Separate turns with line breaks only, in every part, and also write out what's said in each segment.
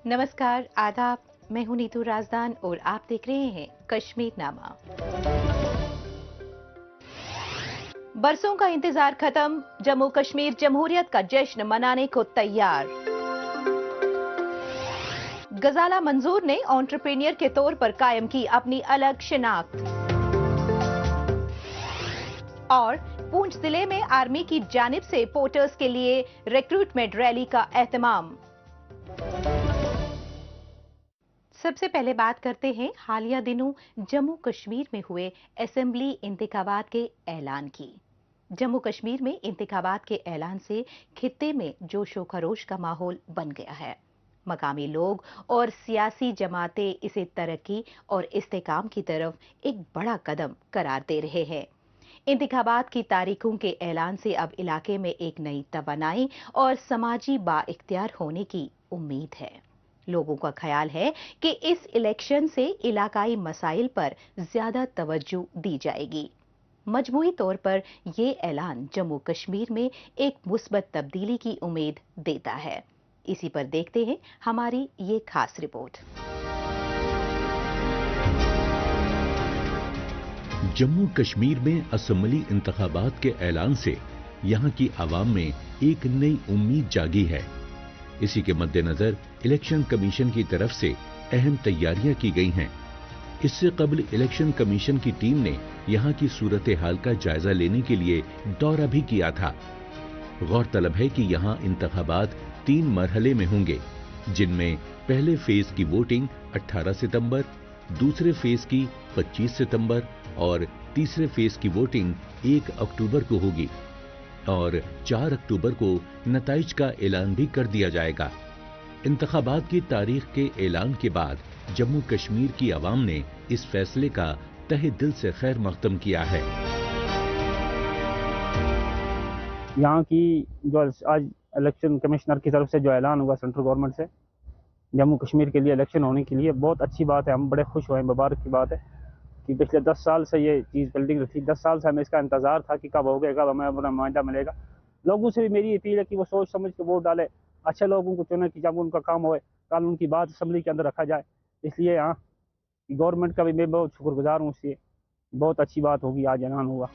नमस्कार, आदाब। मैं हूं नीतू राजदान और आप देख रहे हैं कश्मीर नामा। बरसों का इंतजार खत्म, जम्मू कश्मीर जमहूरियत का जश्न मनाने को तैयार। गजाला मंजूर ने एंटरप्रेन्योर के तौर पर कायम की अपनी अलग शिनाख्त। और पूंछ जिले में आर्मी की जानिब से पोर्टर्स के लिए रिक्रूटमेंट रैली का एहतमाम। सबसे पहले बात करते हैं हालिया दिनों जम्मू कश्मीर में हुए असेंबली इंतखाबात के ऐलान की। जम्मू कश्मीर में इंतखाबात के ऐलान से खित्ते में जोशो खरोश का माहौल बन गया है। मकामी लोग और सियासी जमातें इसे तरक्की और इस्तेकाम की तरफ एक बड़ा कदम करार दे रहे हैं। इंतखाबात की तारीखों के ऐलान से अब इलाके में एक नई तवानाई और समाजी बाइख्तियार होने की उम्मीद है। लोगों का ख्याल है कि इस इलेक्शन से इलाकाई मसाइल पर ज्यादा तवज्जो दी जाएगी। मजमूई तौर पर ये ऐलान जम्मू कश्मीर में एक मुस्बत तब्दीली की उम्मीद देता है। इसी पर देखते हैं हमारी ये खास रिपोर्ट।
जम्मू कश्मीर में असेंबली इंतखाबात के ऐलान से यहां की आवाम में एक नई उम्मीद जागी है। इसी के मद्देनजर इलेक्शन कमीशन की तरफ से अहम तैयारियां की गई हैं। इससे कबल इलेक्शन कमीशन की टीम ने यहां की सूरत हाल का जायजा लेने के लिए दौरा भी किया था। गौरतलब है कि यहां इंतखाबात 3 मरहले में होंगे, जिनमें पहले फेज की वोटिंग 18 सितंबर, दूसरे फेज की 25 सितंबर और तीसरे फेज की वोटिंग 1 अक्टूबर को होगी और 4 अक्टूबर को नताइज का ऐलान भी कर दिया जाएगा। इंतखाबात की तारीख के ऐलान के बाद जम्मू कश्मीर की आवाम ने इस फैसले का तहे दिल से खैर मकदम किया है।
यहाँ की जो आज इलेक्शन कमिश्नर की तरफ से जो ऐलान हुआ सेंट्रल गवर्नमेंट से जम्मू कश्मीर के लिए इलेक्शन होने के लिए, बहुत अच्छी बात है। हम बड़े खुश हुए, मुबारक की बात है कि पिछले 10 साल से ये चीज़ बिल्डिंग रही। 10 साल से हमें इसका इंतजार था कि कब होगा, कब हमें अपना नुमाइंदा मिलेगा। लोगों से भी मेरी अपील है कि वो सोच समझ के वोट डाले, अच्छे लोगों को चुने कि जब उनका काम होए कल उनकी बात असेंबली के अंदर रखा जाए। इसलिए यहाँ गवर्नमेंट का भी मैं बहुत शुक्रगुजार हूँ। उससे बहुत अच्छी बात होगी, आज ऐलान हुआ।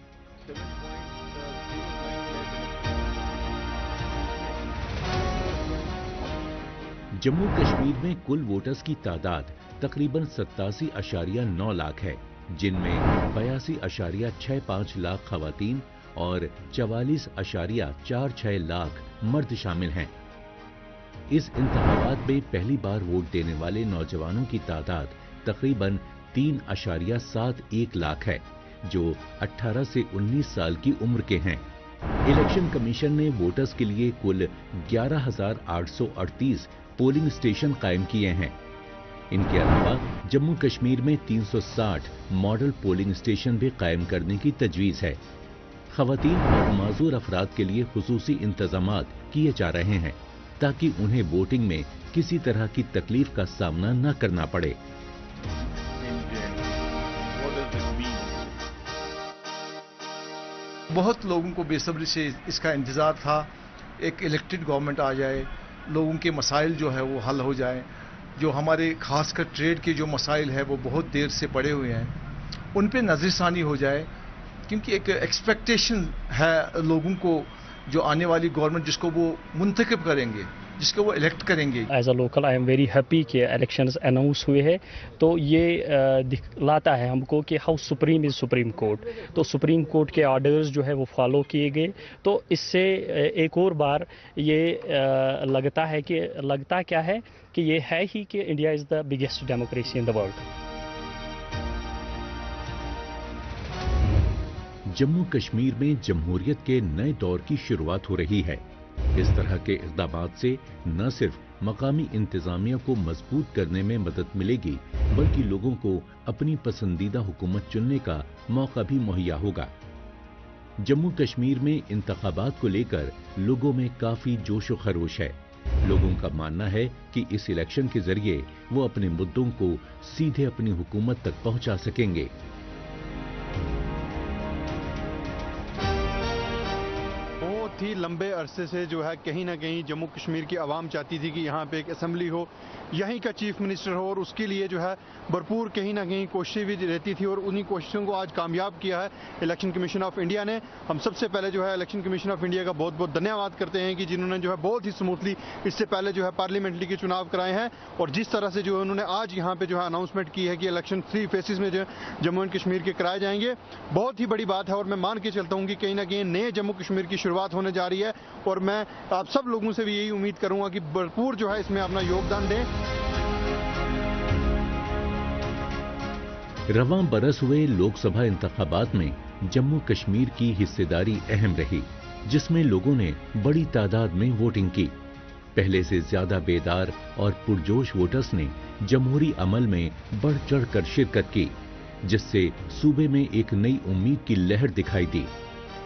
जम्मू कश्मीर में कुल वोटर्स की तादाद तकरीबन 87.9 लाख है, जिनमें 82.65 लाख खवातीन और 44.46 लाख मर्द शामिल हैं। इस इंतखाबात में पहली बार वोट देने वाले नौजवानों की तादाद तकरीबन 3.71 लाख है, जो 18 से 19 साल की उम्र के हैं। इलेक्शन कमीशन ने वोटर्स के लिए कुल 11,838 पोलिंग स्टेशन कायम किए हैं। इनके अलावा जम्मू कश्मीर में 360 मॉडल पोलिंग स्टेशन भी कायम करने की तजवीज है। खवातीन और माजूर अफराद के लिए खुसूसी इंतजामात किए जा रहे हैं ताकि उन्हें वोटिंग में किसी तरह की तकलीफ का सामना न करना पड़े।
बहुत लोगों को बेसब्री से इसका इंतजार था, एक इलेक्टेड गवर्नमेंट आ जाए, लोगों के मसाइल जो है वो हल हो जाए। जो हमारे खासकर ट्रेड के जो मसाइल है वो बहुत देर से पड़े हुए हैं, उन पे नज़रसानी हो जाए, क्योंकि एक एक्सपेक्टेशन है लोगों को जो आने वाली गवर्नमेंट जिसको वो मुंतखब करेंगे, जिसको वो इलेक्ट करेंगे।
As a local I am very happy कि इलेक्शंस अनाउंस हुए हैं, तो ये दिखलाता है हमको कि how supreme is supreme court. तो सुप्रीम कोर्ट के ऑर्डर्स जो है वो फॉलो किए गए, तो इससे एक और बार ये लगता क्या है कि ये है ही कि India is the biggest democracy in the world.
Jammu Kashmir में जमहूरियत के नए दौर की शुरुआत हो रही है। इस तरह के इक़दामात से न सिर्फ मकामी इंतजामिया को मजबूत करने में मदद मिलेगी, बल्कि लोगों को अपनी पसंदीदा हुकूमत चुनने का मौका भी मुहैया होगा। जम्मू कश्मीर में इंतखाबात को लेकर लोगों में काफी जोशो खरोश है। लोगों का मानना है कि इस इलेक्शन के जरिए वो अपने मुद्दों को सीधे अपनी हुकूमत तक पहुंचा सकेंगे।
بات تھی لمبے عرصے سے جو ہے کہیں نہ کہیں جموں کشمیر کی عوام چاہتی تھی کہ یہاں پہ ایک اسمبلی ہو, یہیں کا چیف منسٹر ہو, اور اس کے لیے جو ہے بھرپور کہیں نہ کہیں کوششیں بھی رہتی تھی, اور انہی کوششوں کو آج کامیاب کیا ہے الیکشن کمیشن آف انڈیا نے. ہم سب سے پہلے جو ہے الیکشن کمیشن آف انڈیا کا بہت بہت دھنیہ واد کرتے ہیں کہ جنہوں نے جو ہے بہت ہی سموتھلی اس سے پہلے جو ہے پارلیمنٹری کے چناؤ کرائے ہیں, اور جس طرح سے جو ہے انہوں نے آج یہاں پہ جو ہے اناؤنسمنٹ کی ہے کہ الیکشن 3 فیسز میں جو ہے جموں اینڈ کشمیر کے کرائے جائیں گے, بہت ہی بڑی بات ہے. اور میں مان کے چلتا ہوں کہ کہیں نہ کہیں نئے جموں کشمیر کی شروعات ہونے جا رہی ہے, اور میں آپ سب لوگوں سے بھی یہی امید کروں گا کہ بھرپور جو ہے اس میں اپنا یوگدان دیں.
رواں برس ہوئے لوک سبھا انتخابات میں جموں کشمیر کی حصہ داری اہم رہی, جس میں لوگوں نے بڑی تعداد میں ووٹنگ کی. پہلے سے زیادہ بیدار اور پرجوش ووٹرز نے جمہوری عمل میں بڑھ چڑھ کر شرکت کی, جس سے صوبے میں ایک نئی امید کی لہر دکھائی دی.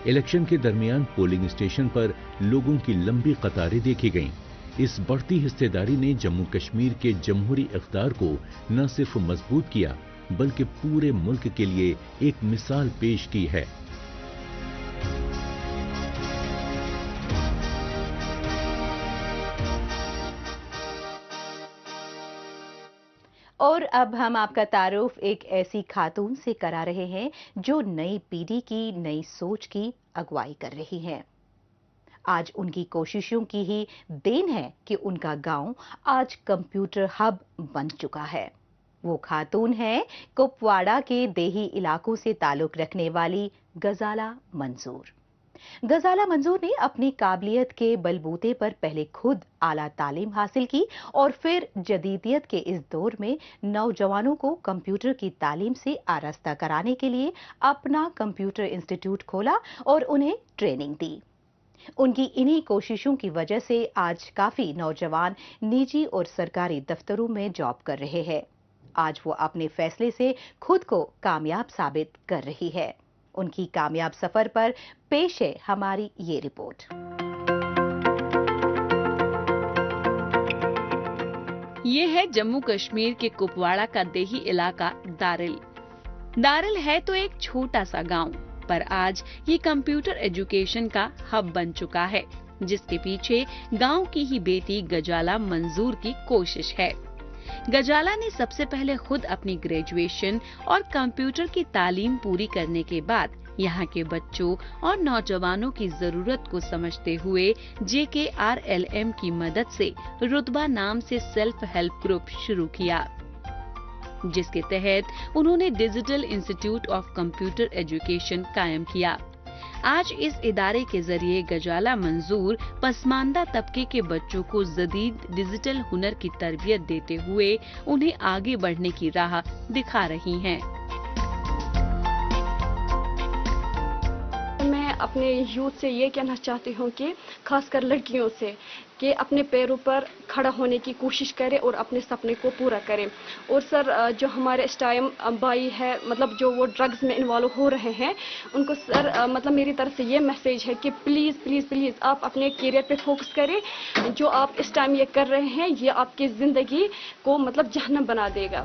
الیکشن کے درمیان پولنگ اسٹیشن پر لوگوں کی لمبی قطاریں دیکھی گئیں. اس بڑھتی حصہ داری نے جموں کشمیر کے جمہوری اقدار کو نہ صرف مضبوط کیا بلکہ پورے ملک کے لیے ایک مثال پیش کی ہے.
اور اب ہم آپ کا تعارف ایک ایسی خاتون سے کرا رہے ہیں جو نئی پیڑھی کی نئی سوچ کی اگوائی کر رہی ہیں. آج ان کی کوششوں کی ہی دین ہے کہ ان کا گاؤں آج کمپیوٹر ہب بن چکا ہے. وہ خاتون ہے کپواڑہ کے دیہی علاقوں سے تعلق رکھنے والی غزالہ منظور. غزالہ منظور نے اپنی قابلیت کے بلبوتے پر پہلے خود اعلیٰ تعلیم حاصل کی اور پھر جدیدیت کے اس دور میں نوجوانوں کو کمپیوٹر کی تعلیم سے آراستہ کرانے کے لیے اپنا کمپیوٹر انسٹیٹیوٹ کھولا اور انہیں ٹریننگ دی. ان کی انہی کوششوں کی وجہ سے آج کافی نوجوان نجی اور سرکاری دفتروں میں جاب کر رہے ہیں. آج وہ اپنے فیصلے سے خود کو کامیاب ثابت کر رہی ہے. ان کی کامیاب سفر پر پیش ہے ہماری یہ رپورٹ.
یہ ہے جموں کشمیر کے کپواڑہ کا دیہی علاقہ دارل. دارل ہے تو ایک چھوٹا سا گاؤں, پر آج یہ کمپیوٹر ایجوکیشن کا ہب بن چکا ہے, جس کے پیچھے گاؤں کی ہی بیٹی غزالہ منظور کی کوشش ہے. غزالہ نے سب سے پہلے خود اپنی گریجویشن اور کمپیوٹر کی تعلیم پوری کرنے کے بعد یہاں کے بچوں اور نوجوانوں کی ضرورت کو سمجھتے ہوئے JKRLM کی مدد سے رتبہ نام سے سیلف ہیلپ گروپ شروع کیا, جس کے تحت انہوں نے digital institute of computer education قائم کیا. آج اس ادارے کے ذریعے غزالہ منظور پسماندہ طبقے کے بچوں کو جدید ڈیجیٹل ہنر کی تربیت دیتے ہوئے انہیں آگے بڑھنے کی راہ دکھا رہی ہیں.
میں اپنے یوتھ سے یہ کہنا چاہتی ہوں کہ خاص کر لڑکیوں سے کہ اپنے پیروں پر کھڑا ہونے کی کوشش کرے اور اپنے سپنے کو پورا کرے. اور سر جو ہمارے اس ٹائم بھائی ہے مطلب جو وہ ڈرگز میں انوالو ہو رہے ہیں, ان کو سر مطلب میری طرف سے یہ میسیج ہے کہ پلیز پلیز پلیز آپ اپنے کیریئر پہ فوکس کریں. جو آپ اس ٹائم یہ کر رہے ہیں یہ آپ کی زندگی کو مطلب جہنم بنا دے گا.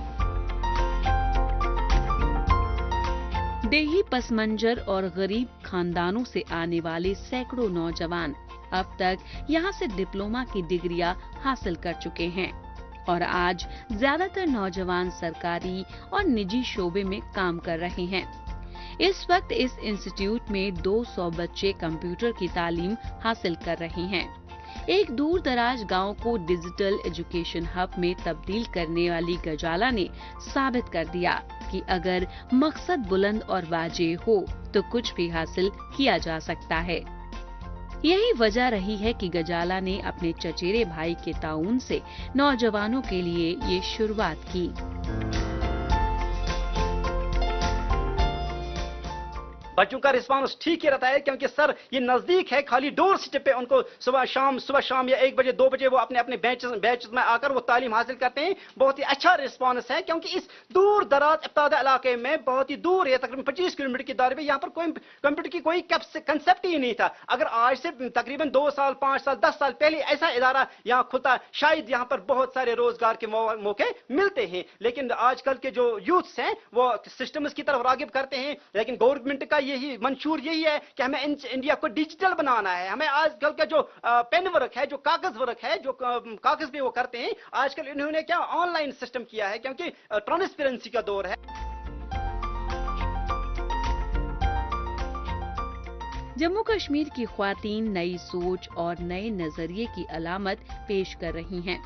دیہی پس منظر اور غریب خاندانوں سے آنے والے سینکڑوں نوجوان اب تک یہاں سے ڈپلوما کی ڈگریاں حاصل کر چکے ہیں, اور آج زیادہ تر نوجوان سرکاری اور نجی شعبے میں کام کر رہے ہیں. اس وقت اس انسٹیٹیوٹ میں 200 بچے کمپیوٹر کی تعلیم حاصل کر رہے ہیں. ایک دور دراز گاؤں کو ڈیجیٹل ایجوکیشن ہب میں تبدیل کرنے والی غزالہ نے ثابت کر دیا کہ اگر مقصد بلند اور واضح ہو تو کچھ بھی حاصل کیا جا سکتا ہے. یہی وجہ رہی ہے کہ غزالہ نے اپنے چچیرے بھائی کے تعاون سے نوجوانوں کے لیے یہ شروعات کی.
بچوں کا رسپانس ٹھیک ہی رہتا ہے کیونکہ سر یہ نزدیک ہے, خالی ڈور اسٹیپ پہ ان کو صبح شام یا 1 بجے 2 بجے وہ اپنے بیچز میں آ کر وہ تعلیم حاصل کرتے ہیں. بہت ہی اچھا رسپانس ہے کیونکہ اس دور دراز ابتدائی علاقے میں بہت ہی دور ہے, تقریباً 25 کلومیٹر کی دائرے میں, یہاں پر کوئی کمپیوٹر کی کوئی کنسیپٹ ہی نہیں تھا. اگر آج سے تقریباً 2 سال 5 سال 10 سال پہلے ایسا ادارہ یہاں کھلتا شاید یہاں پر بہت سارے روزگار کے موقع ملتے ہیں. لیکن آج کل کے جو یوتھس ہیں وہ سسٹمز کی طرف راغب کرتے ہیں, لیکن گورنمنٹ کا यही मंशूर यही है कि हमें इंडिया को डिजिटल बनाना है। हमें आजकल का जो पेन वर्क है, जो कागज वर्क है, जो कागज पे वो करते हैं, आजकल इन्होंने क्या ऑनलाइन सिस्टम किया है, क्योंकि ट्रांसपेरेंसी का दौर है।
जम्मू कश्मीर की ख्वातीन नई सोच और नए नजरिए की अलामत पेश कर रही हैं।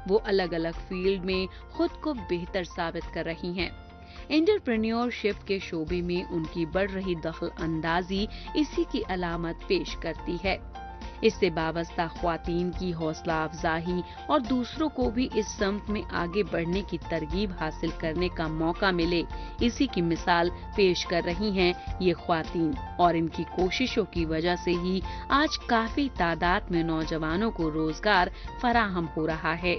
वो अलग अलग फील्ड में खुद को बेहतर साबित कर रही हैं। एंटरप्रेन्योरशिप के शोबे में उनकी बढ़ रही दखल अंदाजी इसी की अलामत पेश करती है। इससे वाबस्ता ख्वातीन की हौसला अफजाही और दूसरों को भी इस समत में आगे बढ़ने की तरगीब हासिल करने का मौका मिले, इसी की मिसाल पेश कर रही हैं ये ख्वातीन। और इनकी कोशिशों की वजह से ही आज काफी तादाद में नौजवानों को रोजगार फराहम हो रहा है।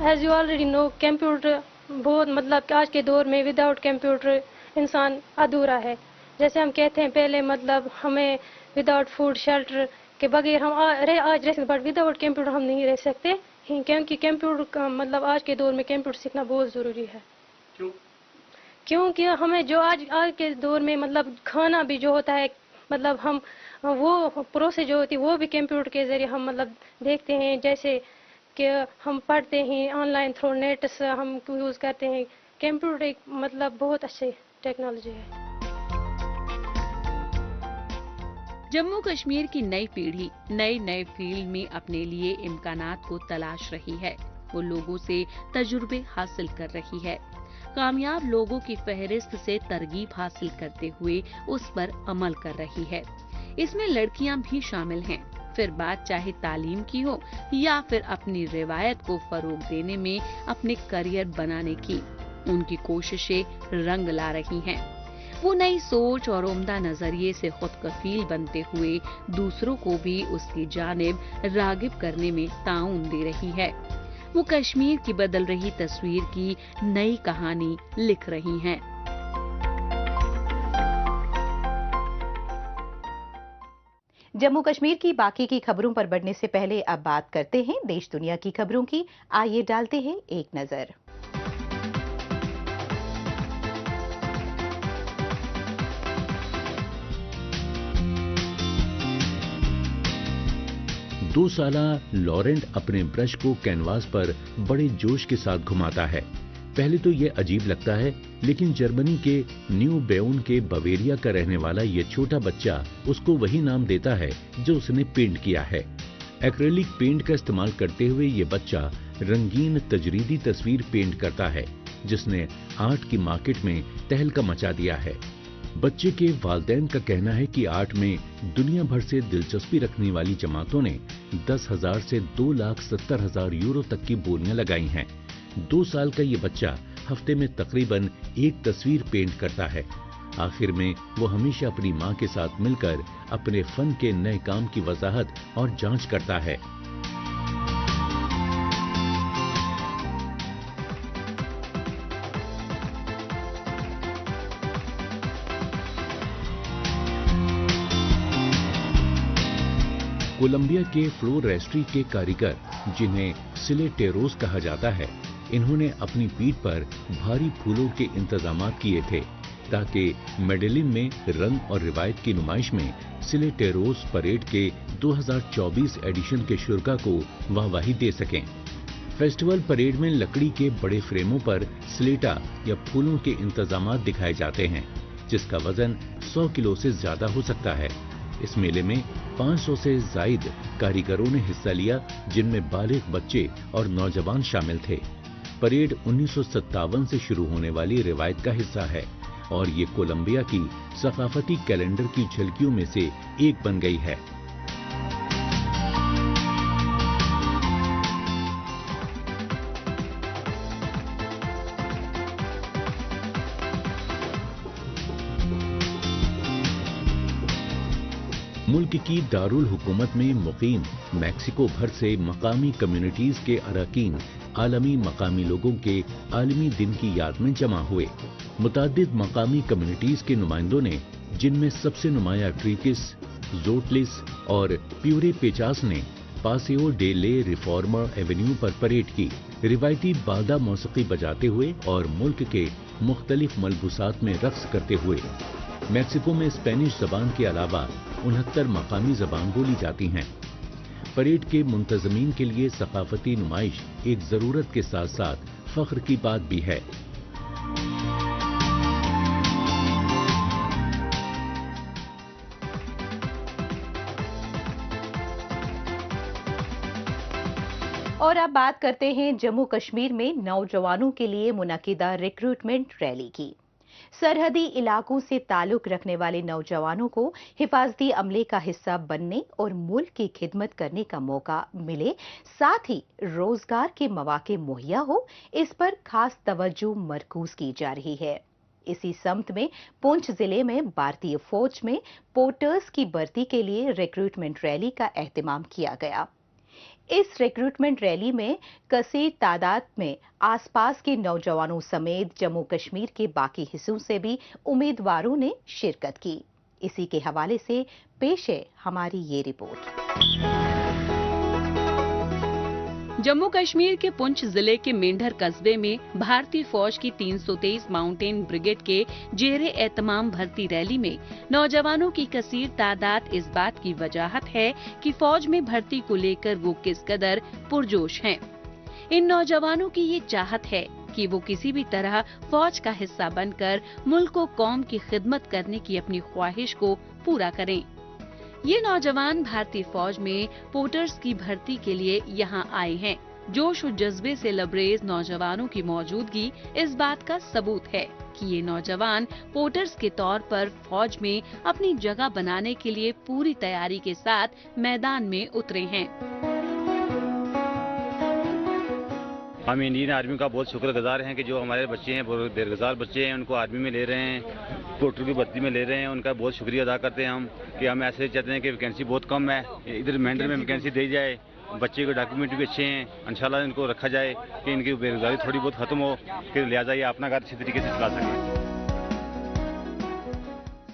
As you already know, computer बहुत मतलब कि आज के दौर में विदाउट कंप्यूटर इंसान अधूरा है। जैसे हम कहते हैं पहले मतलब हमें विदाउट फूड शेल्टर के बगैर हम आज रह सकते, बट विदाउट कंप्यूटर हम नहीं रह सकते, क्योंकि कंप्यूटर का मतलब आज के दौर में कंप्यूटर सीखना बहुत ज़रूरी है। क्योंकि हमें जो आज के दौर में मतलब खाना भी जो होता है, मतलब हम वो प्रोसेस जो होती है वो भी कंप्यूटर के ज़रिए हम मतलब देखते हैं। जैसे कि हम पढ़ते हैं ऑनलाइन थ्रू नेट से हम यूज़ करते हैं। कंप्यूटर एक मतलब बहुत अच्छी टेक्नोलॉजी है।
जम्मू कश्मीर की नई पीढ़ी नए फील्ड में अपने लिए इम्कानात को तलाश रही है। वो लोगों से तजुर्बे हासिल कर रही है। कामयाब लोगों की फहरिस्त से तरगीब हासिल करते हुए उस पर अमल कर रही है। इसमें लड़कियां भी शामिल हैं। फिर बात चाहे तालीम की हो या फिर अपनी रिवायत को फरोग देने में अपने करियर बनाने की, उनकी कोशिशें रंग ला रही हैं। वो नई सोच और उम्दा नजरिए से खुद कफील बनते हुए दूसरों को भी उसकी जानिब रागिब करने में ताउन दे रही है। वो कश्मीर की बदल रही तस्वीर की नई कहानी लिख रही हैं।
जम्मू कश्मीर की बाकी की खबरों पर बढ़ने से पहले अब बात करते हैं देश दुनिया की खबरों की। आइए डालते हैं एक नजर।
दो साला लॉरेंट अपने ब्रश को कैनवास पर बड़े जोश के साथ घुमाता है। पहले तो ये अजीब लगता है, लेकिन जर्मनी के न्यू बेउन के बवेरिया का रहने वाला ये छोटा बच्चा उसको वही नाम देता है जो उसने पेंट किया है। एक्रेलिक पेंट का इस्तेमाल करते हुए ये बच्चा रंगीन तजरीदी तस्वीर पेंट करता है, जिसने आर्ट की मार्केट में तहलका मचा दिया है। बच्चे के वालिदैन का कहना है कि आर्ट में दुनिया भर से दिलचस्पी रखने वाली जमातों ने 10,000 से 2,70,000 यूरो तक की बोलियां लगाई हैं। 2 साल का ये बच्चा हफ्ते में तकरीबन एक तस्वीर पेंट करता है। आखिर में वो हमेशा अपनी माँ के साथ मिलकर अपने फन के नए काम की वजाहत और जांच करता है। कोलंबिया के फ्लोरेस्ट्री के कारीगर, जिन्हें सिलेटेरोस कहा जाता है, इन्होंने अपनी पीठ पर भारी फूलों के इंतजामात किए थे ताकि मेडेलिन में रंग और रिवायत की नुमाइश में सिलेटेरोस परेड के 2024 एडिशन के शुरा को वाहवाही दे सकें। फेस्टिवल परेड में लकड़ी के बड़े फ्रेमों पर स्लेटा या फूलों के इंतजामात दिखाए जाते हैं, जिसका वजन 100 किलो से ज्यादा हो सकता है। इस मेले में 500 से जायद कारीगरों ने हिस्सा लिया, जिनमें बालिग बच्चे और नौजवान शामिल थे। परेड 1957 से शुरू होने वाली रिवायत का हिस्सा है और ये कोलंबिया की सकाफती कैलेंडर की झलकियों में से एक बन गई है। मुल्क की दारुल हुकूमत में मुकीम मैक्सिको भर से मकामी कम्युनिटीज के अरकान आलमी मकामी लोगों के आलमी दिन की याद में जमा हुए। मुतादिद मकामी कम्युनिटीज के नुमाइंदों ने, जिनमें सबसे नुमाया ट्रीकिस, जोटलिस और प्यूरे पेचास ने पासेओ डे ले रिफॉर्मा एवेन्यू पर परेड की, रिवायती बादा मौसीकी बजाते हुए और मुल्क के मुख्तलिफ मलबूसात में रक्स करते हुए। मैक्सिको में स्पेनिश जबान के अलावा 69 मकामी जबान बोली जाती हैं। परेड के मुंतजमीन के लिए सकाफती नुमाइश एक जरूरत के साथ साथ फख्र की बात भी है।
और अब बात करते हैं जम्मू कश्मीर में नौजवानों के लिए मुनक्किदा रिक्रूटमेंट रैली की। सरहदी इलाकों से ताल्लुक रखने वाले नौजवानों को हिफाजती अमले का हिस्सा बनने और मुल्क की खिदमत करने का मौका मिले, साथ ही रोजगार के मौके मुहैया हो, इस पर खास तवज्जो मरकूज की जा रही है। इसी समत में पुंछ जिले में भारतीय फौज में पोर्टर्स की भर्ती के लिए रिक्रूटमेंट रैली का एहतमाम किया गया। इस रिक्रूटमेंट रैली में कसीर तादाद में आसपास के नौजवानों समेत जम्मू कश्मीर के बाकी हिस्सों से भी उम्मीदवारों ने शिरकत की। इसी के हवाले से पेश है हमारी ये रिपोर्ट।
जम्मू कश्मीर के पुंछ जिले के मेंढर कस्बे में भारतीय फौज की 323 माउंटेन ब्रिगेड के जेरे एहतमाम भर्ती रैली में नौजवानों की कसीर तादाद इस बात की वजाहत है कि फौज में भर्ती को लेकर वो किस कदर पुरजोश हैं। इन नौजवानों की ये चाहत है कि वो किसी भी तरह फौज का हिस्सा बनकर मुल्क व कौम की खिदमत करने की अपनी ख्वाहिश को पूरा करें। ये नौजवान भारतीय फौज में पोर्टर्स की भर्ती के लिए यहाँ आए हैं। जोश और जज्बे से लबरेज नौजवानों की मौजूदगी इस बात का सबूत है कि ये नौजवान पोर्टर्स के तौर पर फौज में अपनी जगह बनाने के लिए पूरी तैयारी के साथ मैदान में उतरे हैं।
हम इंडियन आर्मी का बहुत शुक्रगुजार हैं कि जो हमारे बच्चे हैं, बहुत बेरोजगार बच्चे हैं, उनको आर्मी में ले रहे हैं, पोर्टर की भर्ती में ले रहे हैं। उनका बहुत शुक्रिया अदा करते हैं हम ऐसे चाहते हैं कि वैकेंसी बहुत कम है, इधर मेंढर में वैकेंसी दी जाए। बच्चे के डॉक्यूमेंट भी अच्छे हैं, इंशाल्लाह इनको रखा जाए कि इनकी बेरोजगारी थोड़ी बहुत खत्म हो, कि लिहाजा ये अपना घर अच्छी तरीके से चला सकें।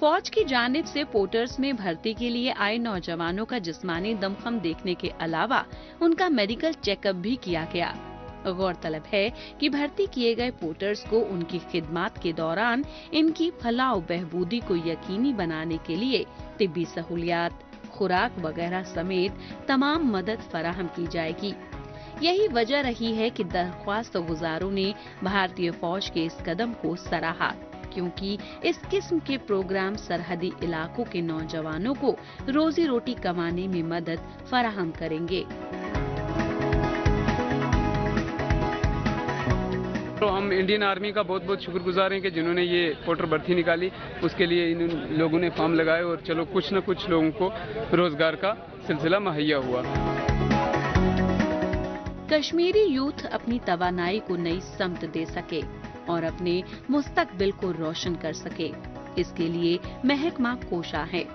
फौज की जानिब से पोर्टर्स में भर्ती के लिए आए नौजवानों का जिस्मानी दमखम देखने के अलावा उनका मेडिकल चेकअप भी किया गया। गौरतलब है कि भर्ती किए गए पोर्टर्स को उनकी खिदमत के दौरान इनकी फलाह बहबूदी को यकीनी बनाने के लिए तिब्बी सहूलियात, खुराक वगैरह समेत तमाम मदद फराहम की जाएगी। यही वजह रही है कि दरख्वास्त गुजारों ने भारतीय फौज के इस कदम को सराहा, क्योंकि इस किस्म के प्रोग्राम सरहदी इलाकों के नौजवानों को रोजी रोटी कमाने में मदद फराहम करेंगे।
तो हम इंडियन आर्मी का बहुत बहुत शुक्रगुजार हैं कि जिन्होंने ये पोर्टर भर्ती निकाली, उसके लिए इन लोगों ने फॉर्म लगाए और चलो कुछ न कुछ लोगों को रोजगार का सिलसिला मुहैया हुआ।
कश्मीरी यूथ अपनी तवानाई को नई समत दे सके और अपने मुस्तकबिल को रोशन कर सके, इसके लिए महकमा कोशा है।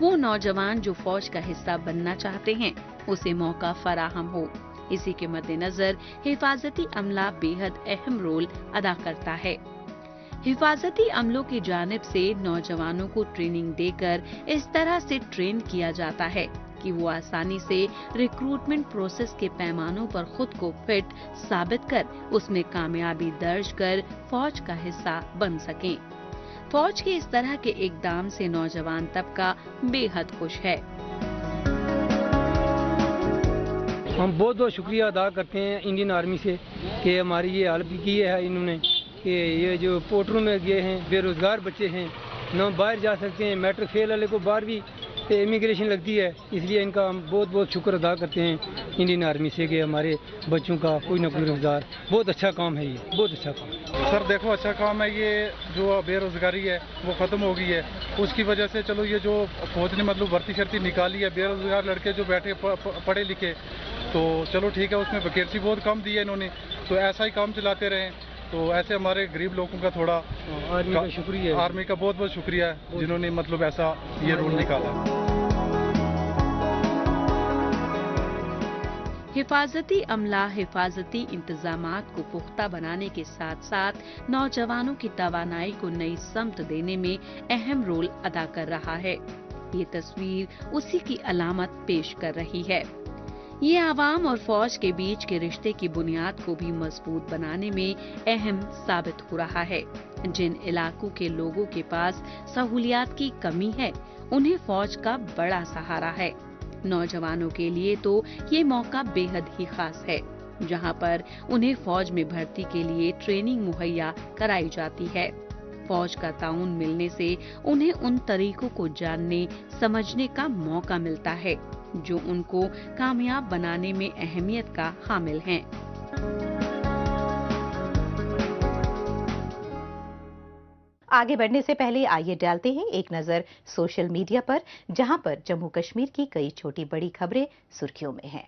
वो नौजवान जो फौज का हिस्सा बनना चाहते हैं, उसे मौका फराहम हो। इसी के मद्देनजर हिफाजती अमला बेहद अहम रोल अदा करता है। हिफाजती अमलों की जानिब से नौजवानों को ट्रेनिंग देकर इस तरह से ट्रेन किया जाता है कि वो आसानी से रिक्रूटमेंट प्रोसेस के पैमानों पर खुद को फिट साबित कर उसमें कामयाबी दर्ज कर फौज का हिस्सा बन सकें। फौज के इस तरह के इकदाम से नौजवान तबका बेहद खुश है।
हम बहुत बहुत शुक्रिया अदा करते हैं इंडियन आर्मी से कि हमारी ये हेल्प की है इन्होंने, कि ये जो पोर्टरों में गए हैं बेरोजगार बच्चे हैं, न बाहर जा सकते हैं, मैट्रिक फेल वाले को बाहर भी इमिग्रेशन लगती है, इसलिए इनका हम बहुत बहुत शुक्र अदा करते हैं इंडियन आर्मी से कि हमारे बच्चों का कोई ना कोई रोजगार। बहुत अच्छा काम है, ये बहुत अच्छा काम।
सर देखो अच्छा काम है, ये जो बेरोजगारी है वो खत्म हो गई है, उसकी वजह से चलो ये जो फौज ने मतलब भर्ती शर्ती निकाली है, बेरोजगार लड़के जो बैठे पढ़े लिखे, तो चलो ठीक है, उसमें वैकेंसी बहुत कम दी है इन्होंने, तो ऐसा ही काम चलाते रहें। तो ऐसे हमारे गरीब लोगों का थोड़ा
आर्मी का शुक्रिया,
आर्मी का बहुत बहुत शुक्रिया है जिन्होंने मतलब ऐसा ये रूल निकाला।
हिफाजती अमला हिफाजती इंतजामात को पुख्ता बनाने के साथ साथ नौजवानों की तवानाई को नई समत देने में अहम रोल अदा कर रहा है। ये तस्वीर उसी की अलामत पेश कर रही है। ये आवाम और फौज के बीच के रिश्ते की बुनियाद को भी मजबूत बनाने में अहम साबित हो रहा है। जिन इलाकों के लोगों के पास सहूलियात की कमी है, उन्हें फौज का बड़ा सहारा है। नौजवानों के लिए तो ये मौका बेहद ही खास है, जहां पर उन्हें फौज में भर्ती के लिए ट्रेनिंग मुहैया कराई जाती है। फौज का ताउन मिलने से उन्हें उन तरीकों को जानने समझने का मौका मिलता है जो उनको कामयाब बनाने में अहमियत का हामिल हैं।
आगे बढ़ने से पहले आइए डालते हैं एक नजर सोशल मीडिया पर, जहां पर जम्मू कश्मीर की कई छोटी बड़ी खबरें सुर्खियों में हैं।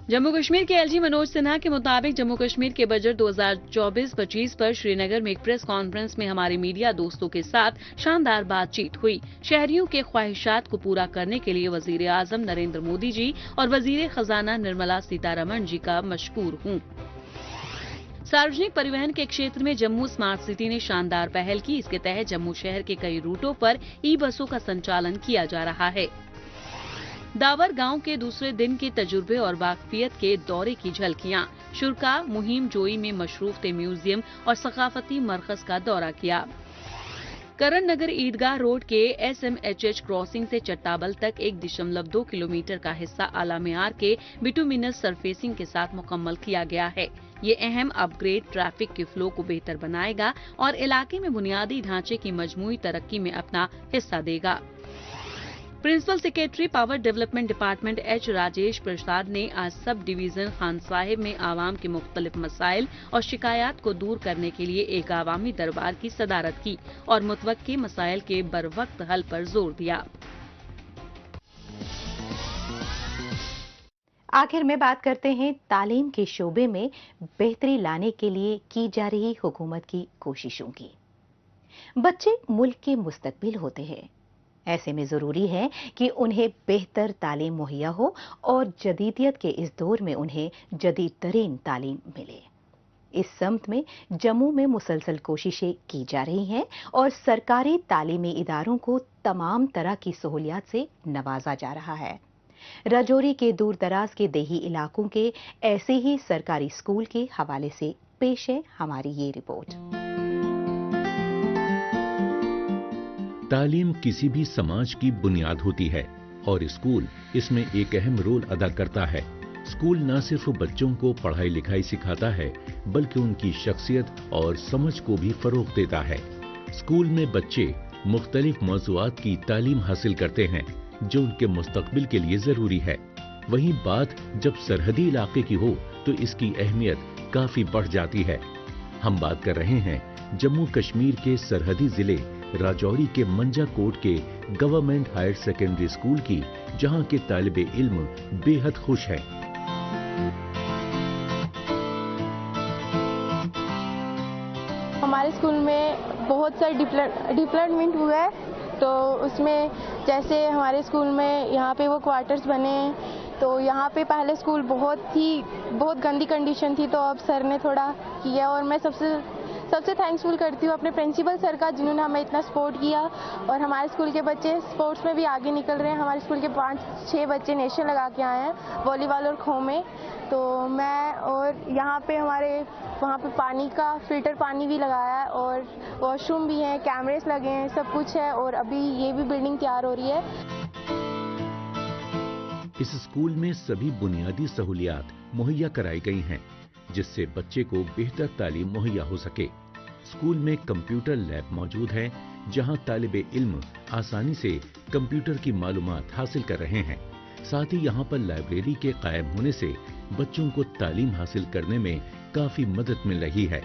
जम्मू कश्मीर के एलजी मनोज सिन्हा के मुताबिक जम्मू कश्मीर के बजट 2024-25 पर श्रीनगर में एक प्रेस कॉन्फ्रेंस में हमारे मीडिया दोस्तों के साथ शानदार बातचीत हुई। शहरियों के ख्वाहिशात को पूरा करने के लिए वजीर आजम नरेंद्र मोदी जी और वजीर खजाना निर्मला सीतारमण जी का मशकूर हूँ। सार्वजनिक परिवहन के क्षेत्र में जम्मू स्मार्ट सिटी ने शानदार पहल की। इसके तहत जम्मू शहर के कई रूटों पर ई बसों का संचालन किया जा रहा है। दावर गांव के दूसरे दिन के तजुर्बे और वाकफियत के दौरे की झलकियां। शुरका मुहिम जोई में मशरूफ म्यूजियम और सकाफती मरकज का दौरा किया। करण नगर ईदगाह रोड के SMHH क्रॉसिंग से चट्टाबल तक 1.2 किलोमीटर का हिस्सा आला मेयार के बिटुमिनस सरफेसिंग के साथ मुकम्मल किया गया है। ये अहम अपग्रेड ट्रैफिक के फ्लो को बेहतर बनाएगा और इलाके में बुनियादी ढांचे की मजमूई तरक्की में अपना हिस्सा देगा। Principal secretary power development department H Rajesh Prasad ने आज सब डिवीजन खान साहिब में आवाम के मुख्तलिफ मसाइल और शिकायत को दूर करने के लिए एक आवामी दरबार की सदारत की और मुतवक्के मसाइल के बरवक्त हल पर जोर दिया।
आखिर में बात करते हैं तालीम के शोबे में बेहतरी लाने के लिए की जा रही हुकूमत की कोशिशों की। बच्चे मुल्क के मुस्तकबिल होते हैं, ऐसे में जरूरी है कि उन्हें बेहतर तालीम मुहैया हो और जदीदियत के इस दौर में उन्हें जदीद तरीन तालीम मिले। इस समत में जम्मू में मुसलसल कोशिशें की जा रही हैं और सरकारी तालीमी इदारों को तमाम तरह की सहूलियात से नवाजा जा रहा है। राजौरी के दूर दराज के देही इलाकों के ऐसे ही सरकारी स्कूल के हवाले से पेश है हमारी ये रिपोर्ट।
तालीम किसी भी समाज की बुनियाद होती है और स्कूल इसमें एक अहम रोल अदा करता है। स्कूल न सिर्फ बच्चों को पढ़ाई लिखाई सिखाता है, बल्कि उनकी शख्सियत और समझ को भी फरोग देता है। स्कूल में बच्चे मुख्तलिफ मौज़ूआत की तालीम हासिल करते हैं जो उनके मुस्तकबिल के लिए जरूरी है। वहीं बात जब सरहदी इलाके की हो तो इसकी अहमियत काफी बढ़ जाती है। हम बात कर रहे हैं जम्मू कश्मीर के सरहदी जिले राजौरी के मंजा कोट के गवर्नमेंट हायर सेकेंडरी स्कूल की, जहां के तालिबे इल्म बेहद खुश हैं।
हमारे स्कूल में बहुत सारे डिवेलपमेंट हुआ है, तो उसमें जैसे हमारे स्कूल में यहाँ पे वो क्वार्टर्स बने, तो यहाँ पे पहले स्कूल बहुत गंदी कंडीशन थी, तो अब सर ने थोड़ा किया और मैं सबसे थैंक्सफुल करती हूँ अपने प्रिंसिपल सर का, जिन्होंने हमें इतना सपोर्ट किया और हमारे स्कूल के बच्चे स्पोर्ट्स में भी आगे निकल रहे हैं। हमारे स्कूल के 5-6 बच्चे नेशनल लगा के आए हैं वॉलीबॉल और खो में। तो मैं और यहाँ पे वहाँ पे पानी का फिल्टर पानी भी लगाया है और वॉशरूम भी हैं, कैमरेस लगे हैं, सब कुछ है और अभी ये भी बिल्डिंग तैयार हो रही है।
इस स्कूल में सभी बुनियादी सहूलियात मुहैया कराई गई हैं, जिससे बच्चे को बेहतर तालीम मुहैया हो सके। स्कूल में कंप्यूटर लैब मौजूद है, जहां तालिबे इल्म आसानी से कंप्यूटर की मालूमात हासिल कर रहे हैं। साथ ही यहां पर लाइब्रेरी के कायम होने से बच्चों को तालीम हासिल करने में काफी मदद मिल रही है।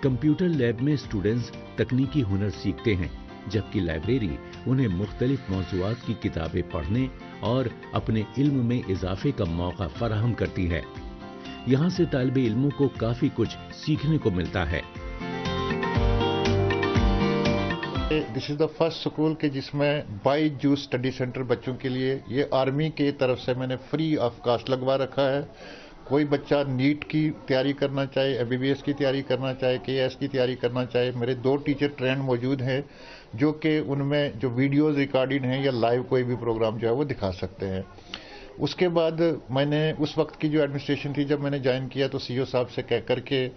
कंप्यूटर लैब में स्टूडेंट्स तकनीकी हुनर सीखते हैं, जबकि लाइब्रेरी उन्हें मुख्तलिफ मौज़ूआत की किताबें पढ़ने और अपने इल्म में इजाफे का मौका फराहम करती है। यहाँ से तालिबे इल्मों को काफी कुछ सीखने को मिलता है।
This is the first school के जिसमें बायजूस स्टडी सेंटर बच्चों के लिए, ये आर्मी की तरफ से मैंने फ्री ऑफ कास्ट लगवा रखा है। कोई बच्चा नीट की तैयारी करना चाहे, एमबीबीएस की तैयारी करना चाहे, केएएस की तैयारी करना चाहे, मेरे 2 टीचर ट्रेंड मौजूद हैं जो कि उनमें जो वीडियोस रिकॉर्डेड हैं या लाइव कोई भी प्रोग्राम जो है वो दिखा सकते हैं। उसके बाद मैंने उस वक्त की जो एडमिनिस्ट्रेशन थी, जब मैंने ज्वाइन किया तो सीईओ साहब से कह करके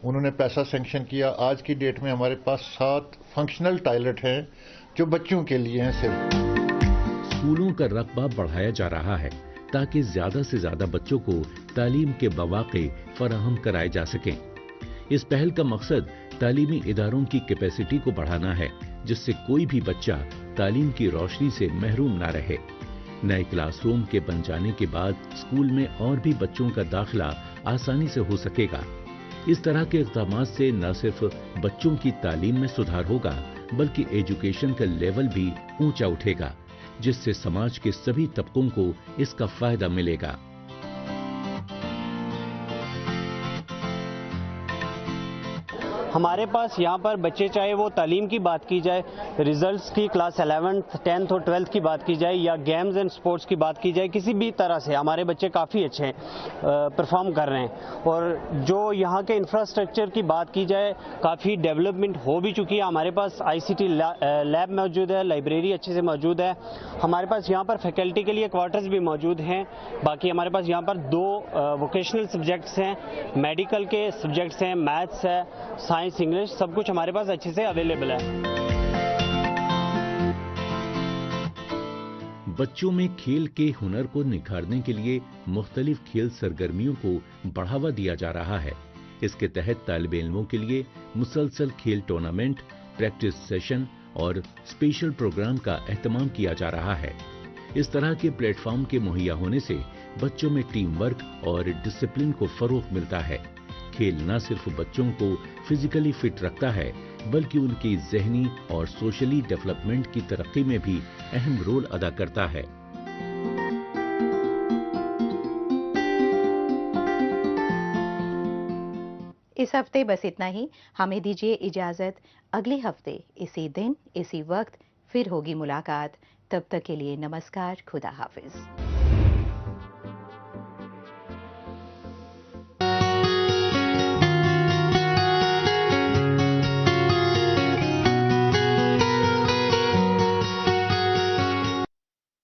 उन्होंने पैसा सैंक्शन किया। आज की डेट में हमारे पास 7 फंक्शनल टॉयलेट हैं जो बच्चों के लिए हैं सिर्फ।
स्कूलों का रकबा बढ़ाया जा रहा है ताकि ज्यादा से ज्यादा बच्चों को तालीम के मौके फराहम कराए जा सकें। इस पहल का मकसद तालीमी इदारों की कैपेसिटी को बढ़ाना है, जिससे कोई भी बच्चा तालीम की रोशनी से महरूम ना रहे। नए क्लासरूम के बन जाने के बाद स्कूल में और भी बच्चों का दाखिला आसानी से हो सकेगा। इस तरह के इक़दाम से न सिर्फ बच्चों की तालीम में सुधार होगा, बल्कि एजुकेशन का लेवल भी ऊंचा उठेगा, जिससे समाज के सभी तबकों को इसका फायदा मिलेगा।
हमारे पास यहाँ पर बच्चे, चाहे वो तालीम की बात की जाए, रिजल्ट्स की, क्लास 11th, 10th और 12th की बात की जाए, या गेम्स एंड स्पोर्ट्स की बात की जाए, किसी भी तरह से हमारे बच्चे काफ़ी अच्छे परफॉर्म कर रहे हैं। और जो यहाँ के इंफ्रास्ट्रक्चर की बात की जाए, काफ़ी डेवलपमेंट हो भी चुकी है। हमारे पास ICT लैब मौजूद है, लाइब्रेरी अच्छे से मौजूद है। हमारे पास यहाँ पर फैकल्टी के लिए क्वार्टर्स भी मौजूद हैं। बाकी हमारे पास यहाँ पर 2 वोकेशनल सब्जेक्ट्स हैं, मेडिकल के सब्जेक्ट्स हैं, मैथ्स है, साइंस, इंग्लिश, सब कुछ हमारे पास अच्छे से अवेलेबल है।
बच्चों में खेल के हुनर को निखारने के लिए मुख्तलिफ खेल सरगर्मियों को बढ़ावा दिया जा रहा है। इसके तहत तालिबे इल्मों के लिए मुसलसल खेल टूर्नामेंट, प्रैक्टिस सेशन और स्पेशल प्रोग्राम का एहतमाम किया जा रहा है। इस तरह के प्लेटफॉर्म के मुहैया होने से बच्चों में टीम वर्क और डिसिप्लिन को फरोग मिलता है। खेल न सिर्फ बच्चों को फिजिकली फिट रखता है, बल्कि उनकी ज़हनी और सोशली डेवलपमेंट की तरक्की में भी अहम रोल अदा करता है।
इस हफ्ते बस इतना ही। हमें दीजिए इजाजत। अगले हफ्ते इसी दिन इसी वक्त फिर होगी मुलाकात। तब तक के लिए नमस्कार, खुदा हाफिज।